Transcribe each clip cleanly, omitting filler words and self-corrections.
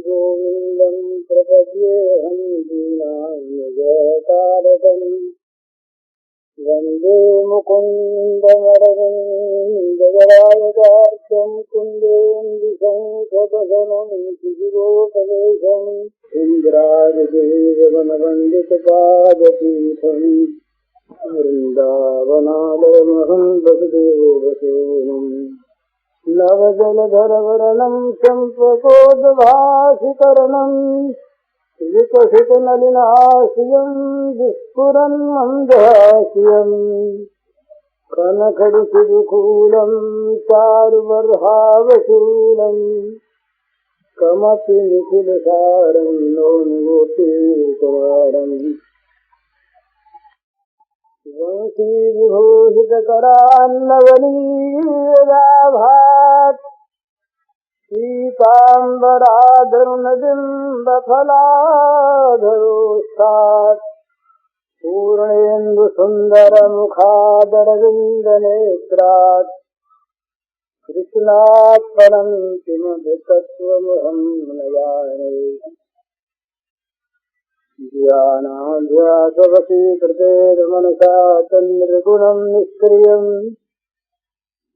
गोविन्दं प्रपद्येऽहं दीनान्यजतारकम् वन्दे मुकुन्दमरविन्ददलायतार्क्यं कुन्देन्दुशङ्खपदनं शिशिरोपवेशम् इन्द्रादिदेववनवन्दितपादपीठम् वृन्दावनालयमहं वसुदेवसूनुम् नवजलधरवर्णं चम्पकोद्भासिकरणम् विकसितनलिनाश्रियं विस्फुरन् मन्दहास्यम् कनखडिशिखूलं चारुबर्हावशूलम् कमपि निखिलसारं नोन्गोपीतवारम् वंशीविभूषितकरान्नवनीराभात् पीताम्बराधरुणबिम्बफलाधरोष्ठात् पूर्णेन्दुसुन्दरमुखादरविन्दनेत्रात् कृष्णात् परं किमपि तत्त्वमहं न जाने ध्यानाध्यासवशीकृतेर्मनसा तन्निर्गुणं निष्क्रियम्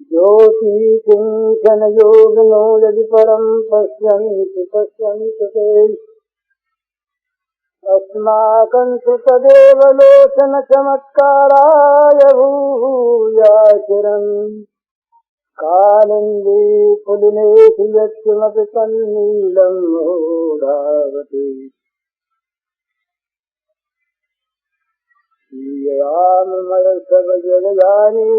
ज्योतिकिञ्चनयोगिनो यदि परं पश्यन्ति ते अस्माकं तु तदेव लोचनचमत्काराय भूयाचिरम् कालिन्दी पुलिनेषु यत्किमपि तन्नीलं मूढावति राममय सब जगजानी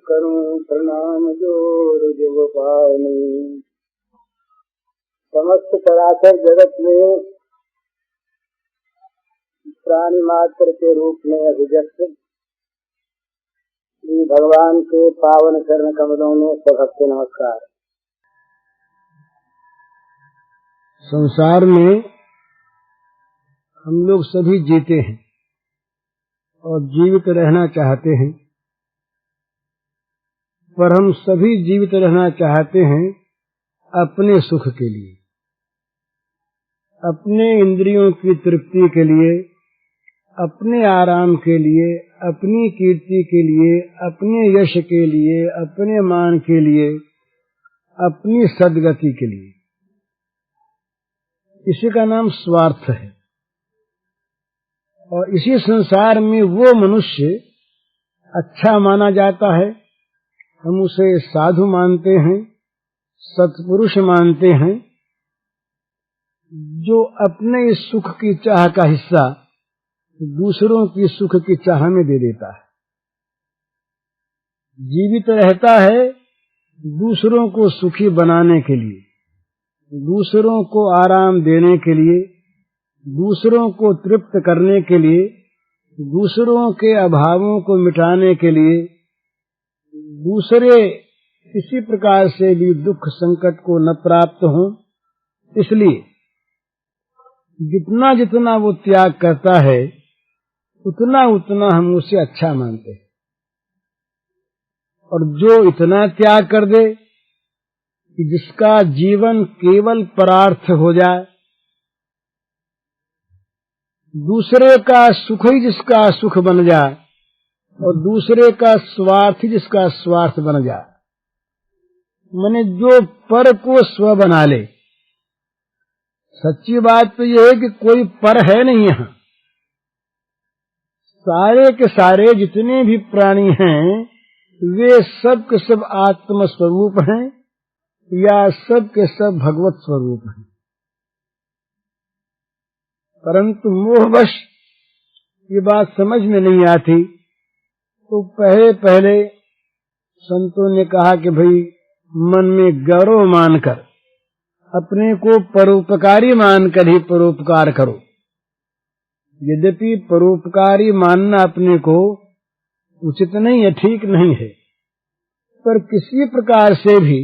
करूं प्रणाम जोर जुगपानी। समस्त चराचर जगत में प्राणी मात्र के रूप में अभिव्यक्त श्री भगवान के पावन चरण कमलों में सबके नमस्कार। संसार में हम लोग सभी जीते हैं और जीवित रहना चाहते हैं, पर हम सभी जीवित रहना चाहते हैं अपने सुख के लिए, अपने इंद्रियों की तृप्ति के लिए, अपने आराम के लिए, अपनी कीर्ति के लिए, अपने यश के लिए, अपने मान के लिए, अपनी सद्गति के लिए। इसी का नाम स्वार्थ है। और इसी संसार में वो मनुष्य अच्छा माना जाता है, हम उसे साधु मानते हैं, सत्पुरुष मानते हैं, जो अपने इस सुख की चाह का हिस्सा दूसरों की सुख की चाह में दे देता है। जीवित रहता है दूसरों को सुखी बनाने के लिए, दूसरों को आराम देने के लिए, दूसरों को तृप्त करने के लिए, दूसरों के अभावों को मिटाने के लिए, दूसरे किसी प्रकार से भी दुख संकट को न प्राप्त हो, इसलिए जितना जितना वो त्याग करता है उतना उतना हम उसे अच्छा मानते हैं। और जो इतना त्याग कर दे कि जिसका जीवन केवल परार्थ हो जाए, दूसरे का सुख ही जिसका सुख बन जाए और दूसरे का स्वार्थ ही जिसका स्वार्थ बन जाए, माने जो पर को स्व बना ले। सच्ची बात तो यह है कि कोई पर है नहीं यहाँ। सारे के सारे जितने भी प्राणी हैं वे सब के सब आत्म स्वरूप हैं या सब के सब भगवत स्वरूप हैं, परंतु मोहवश ये बात समझ में नहीं आती। तो पहले संतों ने कहा कि भाई मन में गौरव मानकर, अपने को परोपकारी मानकर ही परोपकार करो। यद्यपि परोपकारी मानना अपने को उचित नहीं है, ठीक नहीं है, पर किसी प्रकार से भी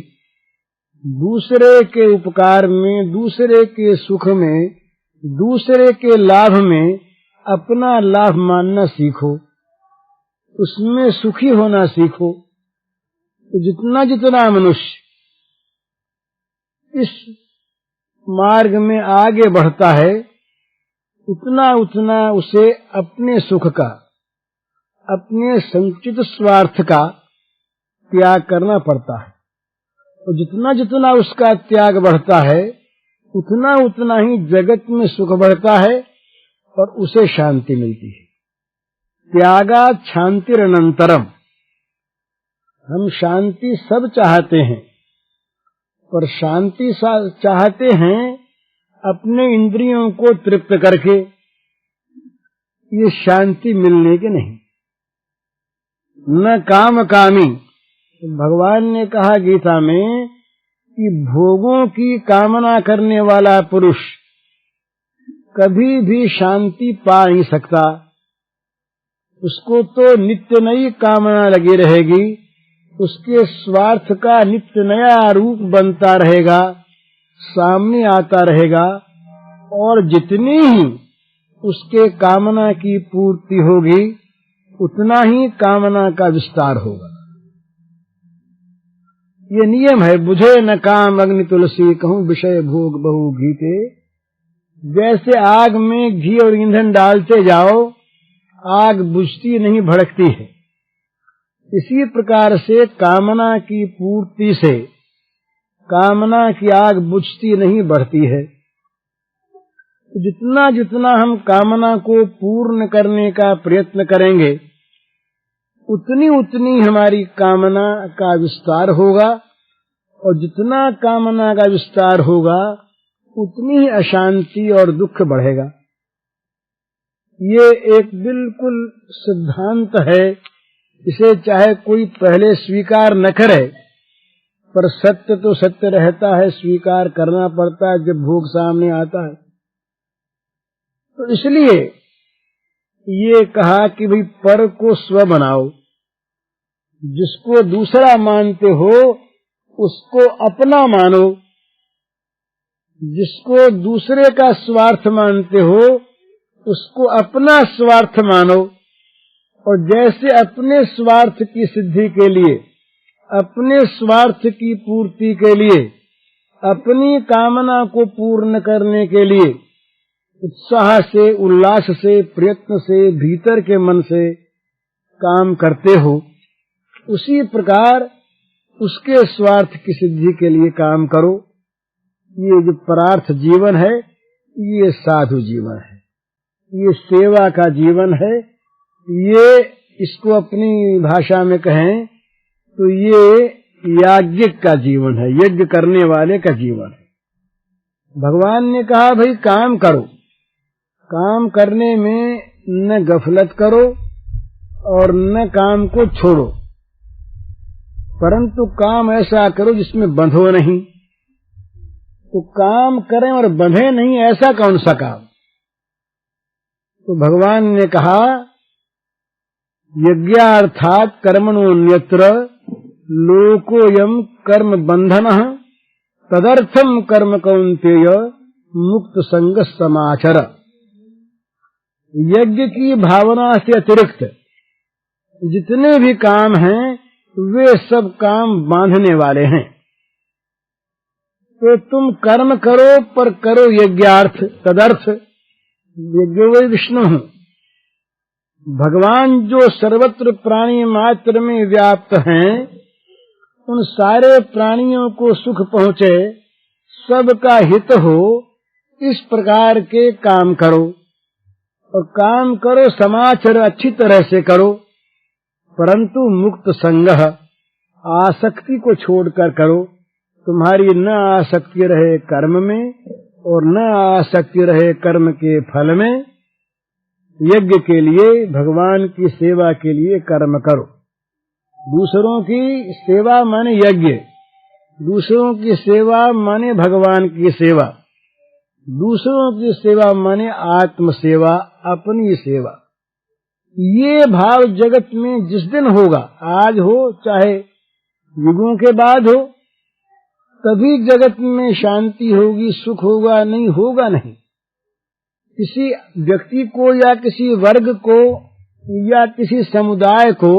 दूसरे के उपकार में, दूसरे के सुख में, दूसरे के लाभ में अपना लाभ मानना सीखो, उसमें सुखी होना सीखो। तो जितना जितना मनुष्य इस मार्ग में आगे बढ़ता है उतना उतना उसे अपने सुख का, अपने संचित स्वार्थ का त्याग करना पड़ता है। और जितना जितना उसका त्याग बढ़ता है उतना उतना ही जगत में सुख बढ़ता है और उसे शांति मिलती है। त्यागात् शांतिरनंतरम। हम शांति सब चाहते हैं, पर शांति चाहते हैं अपने इंद्रियों को तृप्त करके, ये शांति मिलने के नहीं। न काम कामी। भगवान ने कहा गीता में कि भोगों की कामना करने वाला पुरुष कभी भी शांति पा नहीं सकता। उसको तो नित्य नई कामना लगी रहेगी, उसके स्वार्थ का नित्य नया रूप बनता रहेगा, सामने आता रहेगा, और जितनी ही उसके कामना की पूर्ति होगी उतना ही कामना का विस्तार होगा। ये नियम है, बुझे न काम अग्नि तुलसी, कहूं विषय भोग बहु घीते। जैसे आग में घी और ईंधन डालते जाओ, आग बुझती नहीं, भड़कती है। इसी प्रकार से कामना की पूर्ति से कामना की आग बुझती नहीं, बढ़ती है। जितना जितना हम कामना को पूर्ण करने का प्रयत्न करेंगे उतनी उतनी हमारी कामना का विस्तार होगा, और जितना कामना का विस्तार होगा उतनी ही अशांति और दुख बढ़ेगा। ये एक बिल्कुल सिद्धांत है, इसे चाहे कोई पहले स्वीकार न करे, पर सत्य तो सत्य रहता है, स्वीकार करना पड़ता है जब भोग सामने आता है। तो इसलिए ये कहा कि भाई पर को स्व बनाओ। जिसको दूसरा मानते हो उसको अपना मानो, जिसको दूसरे का स्वार्थ मानते हो उसको अपना स्वार्थ मानो। और जैसे अपने स्वार्थ की सिद्धि के लिए, अपने स्वार्थ की पूर्ति के लिए, अपनी कामना को पूर्ण करने के लिए उत्साह से, उल्लास से, प्रयत्न से, भीतर के मन से काम करते हो, उसी प्रकार उसके स्वार्थ की सिद्धि के लिए काम करो। ये जो परार्थ जीवन है ये साधु जीवन है, ये सेवा का जीवन है। ये इसको अपनी भाषा में कहें तो ये याज्ञिक का जीवन है, यज्ञ करने वाले का जीवन है। भगवान ने कहा भाई काम करो, काम करने में न गफलत करो और न काम को छोड़ो, परंतु काम ऐसा करो जिसमें बंधो नहीं। तो काम करें और बंधे नहीं, ऐसा कौन सा काम? तो भगवान ने कहा यज्ञार्थात् कर्मणोऽन्यत्र लोकोऽयं कर्म बंधनः तदर्थम कर्म कौन्तेय मुक्त संग समाचर। यज्ञ की भावना से अतिरिक्त जितने भी काम हैं वे सब काम बांधने वाले हैं। तो तुम कर्म करो पर करो यज्ञार्थ तदर्थ। यज्ञो वै विष्णु। भगवान जो सर्वत्र प्राणी मात्र में व्याप्त हैं, उन सारे प्राणियों को सुख पहुँचे, सबका हित हो, इस प्रकार के काम करो। और काम करो समाचर, अच्छी तरह से करो, परंतु मुक्त संगह, आसक्ति को छोड़कर करो। तुम्हारी न आसक्ति रहे कर्म में और न आसक्ति रहे कर्म के फल में। यज्ञ के लिए, भगवान की सेवा के लिए कर्म करो। दूसरों की सेवा माने यज्ञ, दूसरों की सेवा माने भगवान की सेवा, दूसरों की सेवा माने आत्म सेवा, अपनी सेवा। ये भाव जगत में जिस दिन होगा, आज हो चाहे युगों के बाद हो, तभी जगत में शांति होगी, सुख होगा, नहीं होगा नहीं। किसी व्यक्ति को या किसी वर्ग को या किसी समुदाय को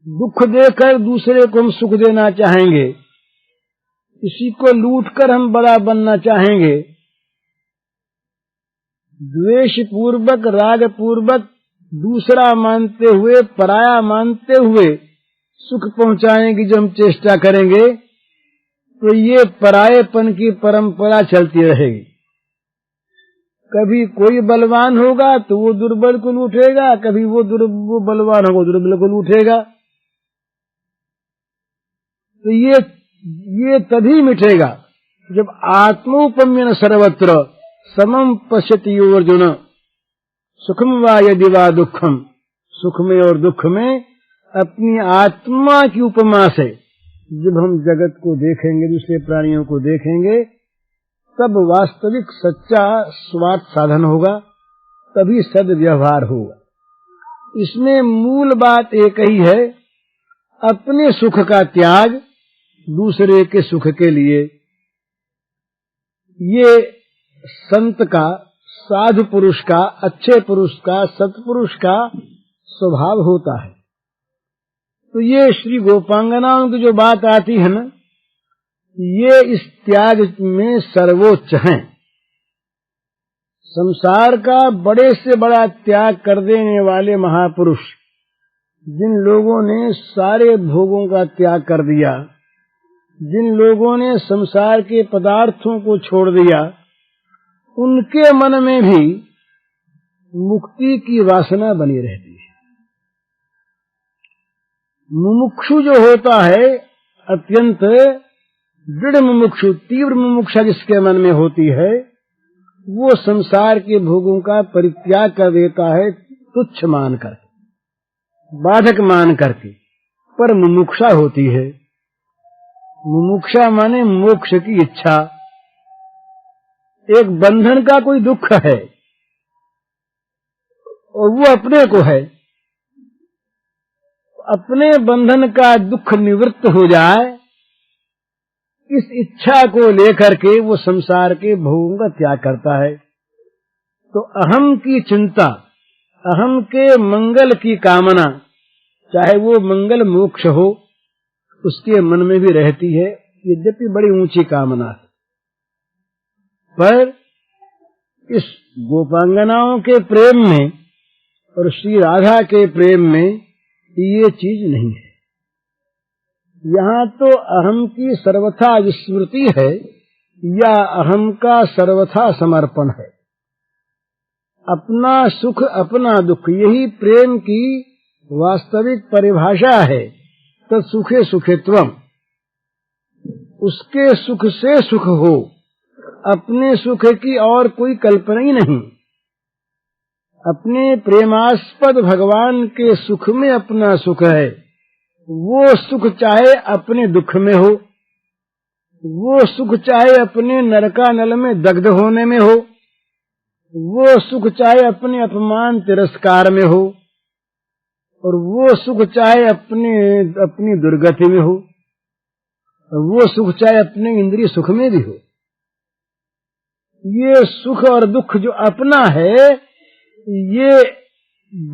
दुख देकर दूसरे को हम सुख देना चाहेंगे, इसी को लूट कर हम बड़ा बनना चाहेंगे, द्वेष पूर्वक राग पूर्वक दूसरा मानते हुए पराया मानते हुए सुख पहुंचाने की जो हम चेष्टा करेंगे तो ये परायेपन की परंपरा चलती रहेगी। कभी कोई बलवान होगा तो वो दुर्बल को लूटेगा, कभी वो बलवान होगा दुर्बल को लूटेगा। तो ये तभी मिटेगा जब आत्मोपम्यन सर्वत्र समम पश्यति यो अर्जुन सुखम वा यदि वा दुखम, सुख में और दुख में अपनी आत्मा की उपमा से जब हम जगत को देखेंगे, दूसरे प्राणियों को देखेंगे, तब वास्तविक सच्चा स्वार्थ साधन होगा, तभी सद्व्यवहार होगा। इसमें मूल बात एक ही है, अपने सुख का त्याग दूसरे के सुख के लिए। ये संत का, साधु पुरुष का, अच्छे पुरुष का, सत्पुरुष का स्वभाव होता है। तो ये श्री गोपांगनाओं की जो बात आती है ना, ये इस त्याग में सर्वोच्च हैं। संसार का बड़े से बड़ा त्याग कर देने वाले महापुरुष, जिन लोगों ने सारे भोगों का त्याग कर दिया, जिन लोगों ने संसार के पदार्थों को छोड़ दिया, उनके मन में भी मुक्ति की वासना बनी रहती है। मुमुक्षु जो होता है, अत्यंत दृढ़ मुमुक्षु, तीव्र मुमुक्षा जिसके मन में होती है, वो संसार के भोगों का परित्याग कर देता है, तुच्छ मानकर, बाधक मान करके। पर मुमुक्षा होती है, मुमुक्षा माने मोक्ष की इच्छा। एक बंधन का कोई दुख है और वो अपने को है, अपने बंधन का दुख निवृत्त हो जाए, इस इच्छा को लेकर के वो संसार के भोगों का त्याग करता है। तो अहम की चिंता, अहम के मंगल की कामना, चाहे वो मंगल मोक्ष हो, उसके मन में भी रहती है, यद्यपि बड़ी ऊंची कामना है। पर इस गोपांगनाओं के प्रेम में और श्री राधा के प्रेम में ये चीज नहीं है। यहाँ तो अहम की सर्वथा विस्मृति है या अहम का सर्वथा समर्पण है। अपना सुख अपना दुख, यही प्रेम की वास्तविक परिभाषा है। तो सुखे सुखित्वम, उसके सुख से सुख हो, अपने सुख की और कोई कल्पना ही नहीं। अपने प्रेमास्पद भगवान के सुख में अपना सुख है। वो सुख चाहे अपने दुख में हो, वो सुख चाहे अपने नरकानल में दग्ध होने में हो, वो सुख चाहे अपने अपमान तिरस्कार में हो, और वो सुख चाहे अपनी दुर्गति में हो, वो सुख चाहे अपने इंद्रिय सुख में भी हो। ये सुख और दुख जो अपना है, ये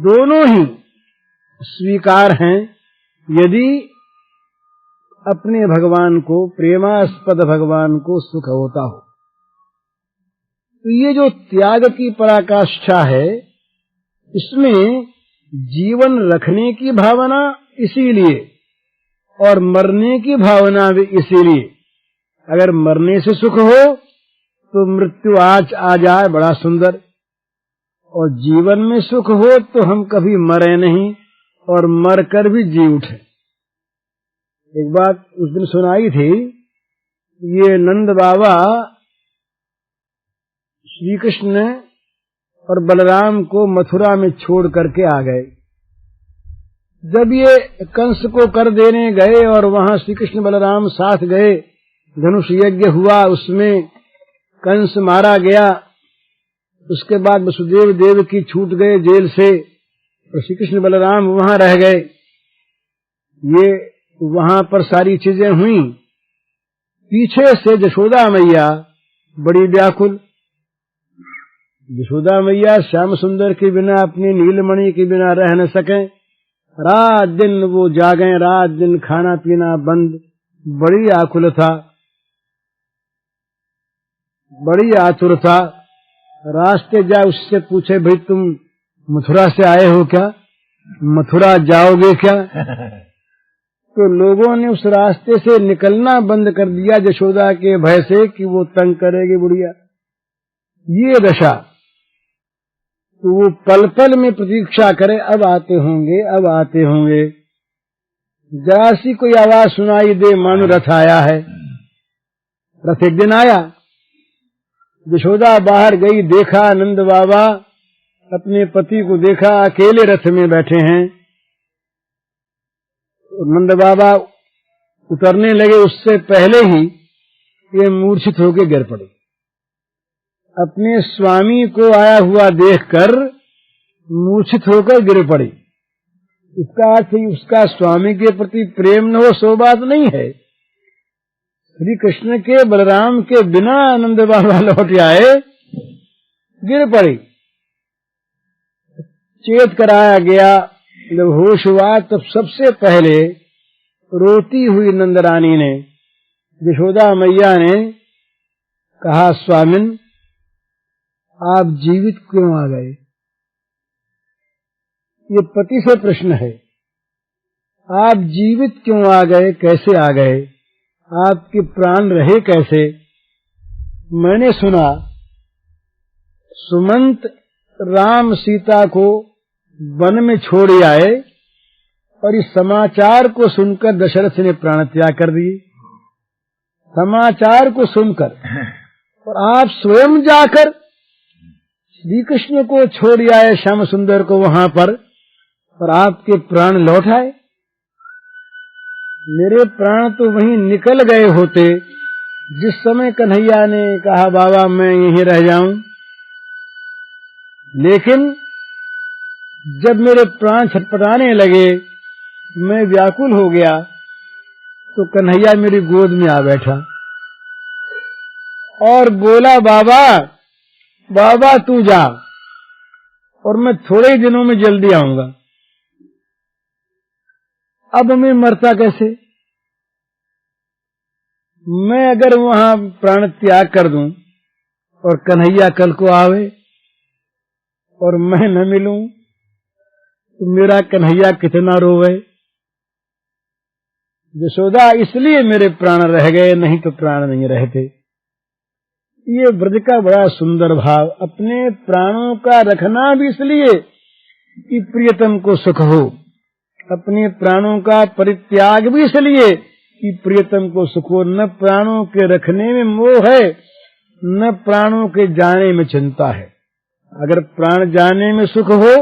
दोनों ही स्वीकार हैं यदि अपने भगवान को, प्रेमास्पद भगवान को सुख होता हो। तो ये जो त्याग की पराकाष्ठा है, इसमें जीवन रखने की भावना इसीलिए और मरने की भावना भी इसीलिए। अगर मरने से सुख हो तो मृत्यु आज आ जाए, बड़ा सुंदर, और जीवन में सुख हो तो हम कभी मरे नहीं और मरकर भी जी उठे। एक बात उस दिन सुनाई थी, ये नंद बाबा श्री कृष्ण और बलराम को मथुरा में छोड़ करके आ गए। जब ये कंस को कर देने गए और वहां श्री कृष्ण बलराम साथ गए, धनुष यज्ञ हुआ, उसमें कंस मारा गया। उसके बाद वसुदेव देव की छूट गए जेल से और श्री कृष्ण बलराम वहां रह गए। ये वहां पर सारी चीजें हुई। पीछे से यशोदा मैया बड़ी व्याकुल। यशोदा मैया श्याम सुंदर के बिना, अपनी नीलमणि के बिना रह न सके। रात दिन वो जागें, रात दिन खाना पीना बंद, बड़ी आकुल था। बड़ी आतुरता, रास्ते जा उससे पूछे भाई तुम मथुरा से आए हो क्या, मथुरा जाओगे क्या? तो लोगों ने उस रास्ते से निकलना बंद कर दिया यशोदा के भय से कि वो तंग करेगी बुढ़िया। ये दशा, तो वो पल पल में प्रतीक्षा करे, अब आते होंगे, अब आते होंगे। जरा सी कोई आवाज सुनाई दे, मानो रथ आया है। रथ एक दिन आया, यशोदा बाहर गई, देखा नंद बाबा अपने पति को देखा, अकेले रथ में बैठे हैं। नंद बाबा उतरने लगे, उससे पहले ही ये मूर्छित होकर गिर पड़े। अपने स्वामी को आया हुआ देखकर मूर्छित होकर गिर पड़ी। इसका अर्थ उसका स्वामी के प्रति प्रेम न हो, सो बात नहीं है। श्री कृष्ण के बलराम के बिना आनंद बाबा लौट आए, गिर पड़ी। चेत कराया गया, जब होश हुआ तब सबसे पहले रोती हुई नंदरानी ने, यशोदा मैया ने कहा, स्वामिन आप जीवित क्यों आ गए? ये पति से प्रश्न है। आप जीवित क्यों आ गए, कैसे आ गए, आपके प्राण रहे कैसे? मैंने सुना सुमंत राम सीता को वन में छोड़ आए और इस समाचार को सुनकर दशरथ ने प्राण त्याग कर दिए। समाचार को सुनकर, और आप स्वयं जाकर श्री कृष्ण को छोड़ आए, श्याम सुंदर को वहां पर, और आपके प्राण लौट आए। मेरे प्राण तो वहीं निकल गए होते जिस समय कन्हैया ने कहा बाबा मैं यहीं रह जाऊं। लेकिन जब मेरे प्राण छटपटाने लगे, मैं व्याकुल हो गया, तो कन्हैया मेरी गोद में आ बैठा और बोला, बाबा बाबा तू जा, और मैं थोड़े ही दिनों में जल्दी आऊंगा। अब मैं मरता कैसे? मैं अगर वहां प्राण त्याग कर दूं और कन्हैया कल को आवे और मैं न मिलूं, तो मेरा कन्हैया कितना रोवे। यशोदा इसलिए मेरे प्राण रह गए, नहीं तो प्राण नहीं रहते। ये ब्रज का बड़ा सुंदर भाव, अपने प्राणों का रखना भी इसलिए कि प्रियतम को सुख हो, अपने प्राणों का परित्याग भी इसलिए कि प्रियतम को सुख हो। न प्राणों के रखने में मोह है, न प्राणों के जाने में चिंता है। अगर प्राण जाने में सुख हो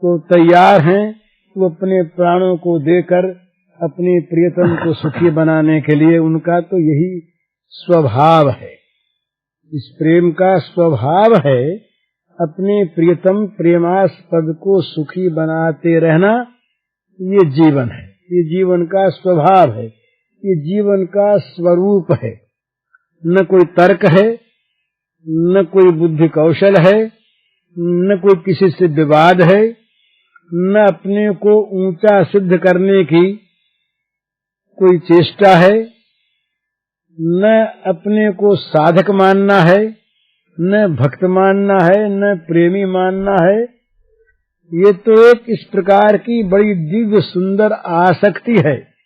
तो तैयार हैं वो अपने प्राणों को देकर अपने प्रियतम को सुखी बनाने के लिए। उनका तो यही स्वभाव है, इस प्रेम का स्वभाव है अपने प्रियतम प्रेमास्पद को सुखी बनाते रहना। ये जीवन है, ये जीवन का स्वभाव है, ये जीवन का स्वरूप है। न कोई तर्क है, न कोई बुद्धि कौशल है, न कोई किसी से विवाद है, न अपने को ऊंचा सिद्ध करने की कोई चेष्टा है, न अपने को साधक मानना है, न भक्त मानना है, न प्रेमी मानना है। ये तो एक इस प्रकार की बड़ी दिव्य सुंदर आसक्ति है